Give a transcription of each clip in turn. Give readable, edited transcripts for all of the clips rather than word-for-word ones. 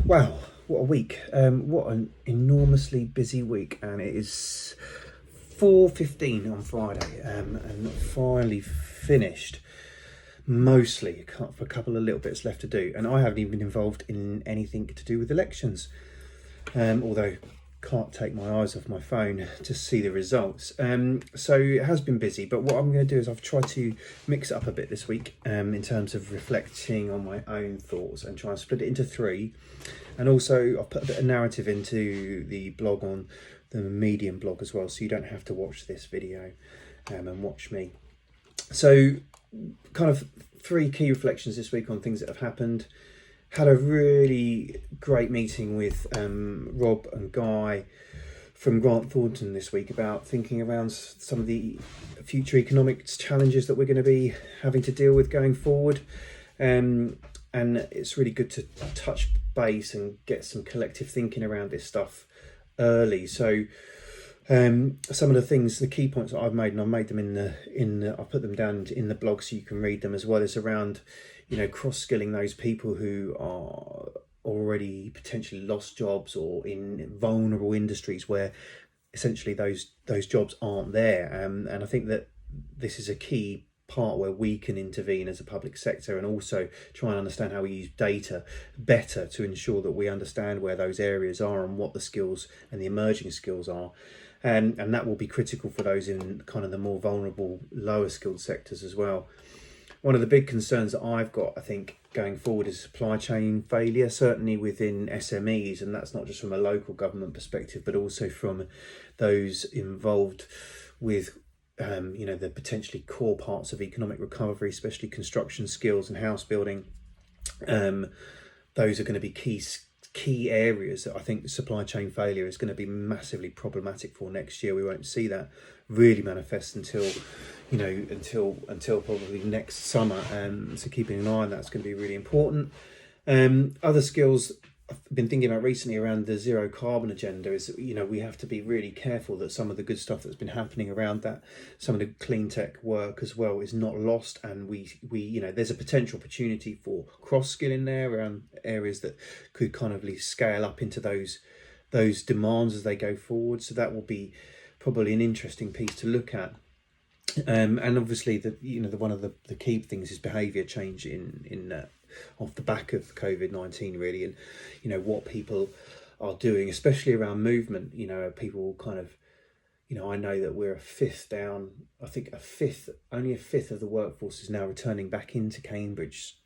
Wow, what a week. What an enormously busy week. And it is 4:15 on Friday, and finally finished mostly for a couple of little bits left to do. And I haven't even been involved in anything to do with elections, although can't take my eyes off my phone to see the results. So it has been busy, but what I'm going to do is I've tried to mix it up a bit this week in terms of reflecting on my own thoughts and try and split it into three. And also I've put a bit of narrative into the blog on the Medium blog as well, so you don't have to watch this video and watch me. So kind of three key reflections this week on things that have happened. Had a really great meeting with Rob and Guy from Grant Thornton this week about thinking around some of the future economic challenges that we're going to be having to deal with going forward. And it's really good to touch base and get some collective thinking around this stuff early. So some of the things, the key points that I've made, and I've made them I'll put them down in the blog so you can read them as well, is around, cross-skilling those people who are already potentially lost jobs or in vulnerable industries where essentially those jobs aren't there. And I think that this is a key part where we can intervene as a public sector and also try and understand how we use data better to ensure that we understand where those areas are and what the skills and the emerging skills are. And that will be critical for those in kind of the more vulnerable, lower skilled sectors as well. One of the big concerns that I've got, I think, going forward is supply chain failure, certainly within SMEs. And that's not just from a local government perspective, but also from those involved with, the potentially core parts of economic recovery, especially construction skills and house building. Those are going to be key areas that I think supply chain failure is going to be massively problematic for next year. We won't see that really manifest until probably next summer. So keeping an eye on that's going to be really important. Other skills I've been thinking about recently around the zero carbon agenda is, we have to be really careful that some of the good stuff that's been happening around that, some of the clean tech work as well, is not lost. And we there's a potential opportunity for cross-skilling there around areas that could kind of scale up into those demands as they go forward. So that will be probably an interesting piece to look at. And obviously one of the key things is behaviour change in off the back of COVID-19 really, and what people are doing, especially around movement. People kind of, I know that we're a fifth down. I think only a fifth of the workforce is now returning back into Cambridge,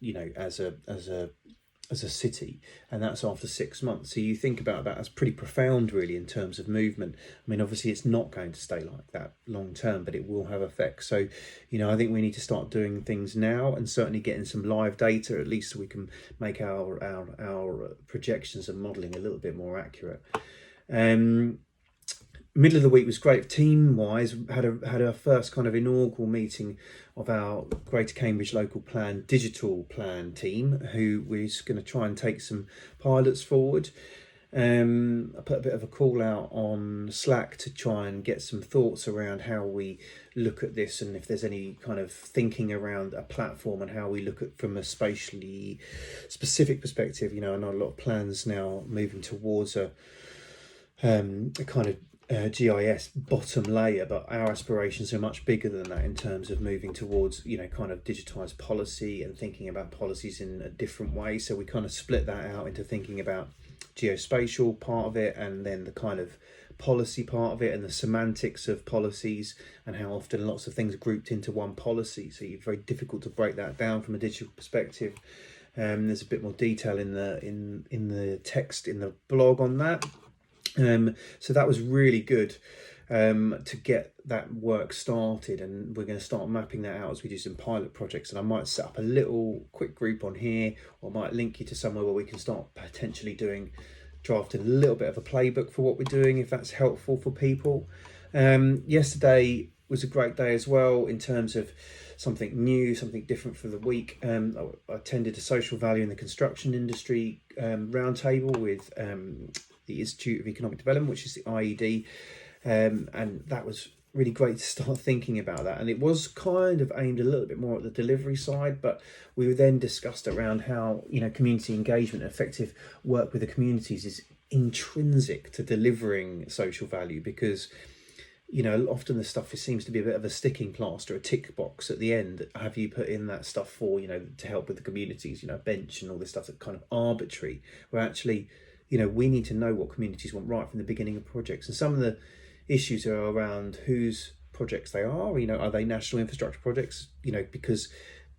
as a city, and that's after 6 months. So you think about that as pretty profound really in terms of movement. I mean, obviously it's not going to stay like that long term, but it will have effects. So I think we need to start doing things now, and certainly getting some live data, at least so we can make our projections and modelling a little bit more accurate. Middle of the week was great team wise. Had our first kind of inaugural meeting of our Greater Cambridge Local Plan digital plan team, who was going to try and take some pilots forward. I put a bit of a call out on Slack to try and get some thoughts around how we look at this, and if there's any kind of thinking around a platform and how we look at from a spatially specific perspective. I know a lot of plans now moving towards a kind of GIS bottom layer, but our aspirations are much bigger than that in terms of moving towards kind of digitized policy and thinking about policies in a different way. So we kind of split that out into thinking about geospatial part of it, and then the kind of policy part of it, and the semantics of policies, and how often lots of things are grouped into one policy. So it's very difficult to break that down from a digital perspective. There's a bit more detail in the text in the blog on that. So that was really good to get that work started, and we're going to start mapping that out as we do some pilot projects. And I might set up a little quick group on here, or might link you to somewhere where we can start potentially drafting a little bit of a playbook for what we're doing, if that's helpful for people. Yesterday was a great day as well in terms of something new, something different for the week. I attended a social value in the construction industry roundtable with the Institute of Economic Development, which is the IED, and that was really great to start thinking about that. And it was kind of aimed a little bit more at the delivery side, but we then discussed around how, you know, community engagement, effective work with the communities is intrinsic to delivering social value, because, you know, often the stuff seems to be a bit of a sticking plaster, a tick box at the end. Have you put in that stuff for, you know, to help with the communities, you know, bench and all this stuff that's kind of arbitrary, where actually, you know, we need to know what communities want right from the beginning of projects. And some of the issues are around whose projects they are, you know, are they national infrastructure projects, you know, because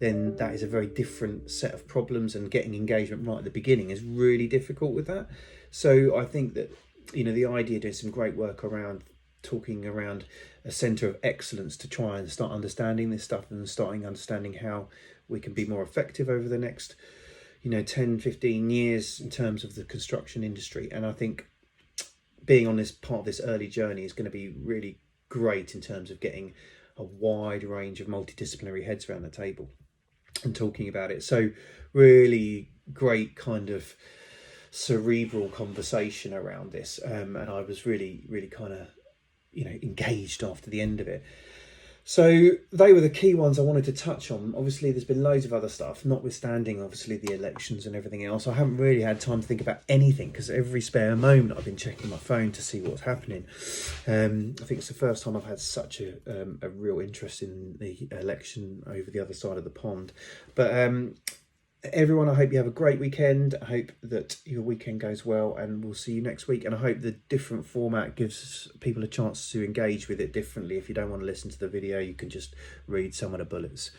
then that is a very different set of problems, and getting engagement right at the beginning is really difficult with that. So I think that, you know, the idea of doing some great work around talking around a centre of excellence to try and start understanding this stuff, and starting understanding how we can be more effective over the next, you know, 10, 15 years in terms of the construction industry. And I think being on this part of this early journey is going to be really great in terms of getting a wide range of multidisciplinary heads around the table and talking about it. So really great kind of cerebral conversation around this, and I was really kind of, you know, engaged after the end of it. So they were the key ones I wanted to touch on. Obviously there's been loads of other stuff, notwithstanding obviously the elections and everything else. I haven't really had time to think about anything, because every spare moment I've been checking my phone to see what's happening. I think it's the first time I've had such a real interest in the election over the other side of the pond. But everyone, I hope you have a great weekend. I hope that your weekend goes well, and we'll see you next week. And I hope the different format gives people a chance to engage with it differently. If you don't want to listen to the video, you can just read some of the bullets.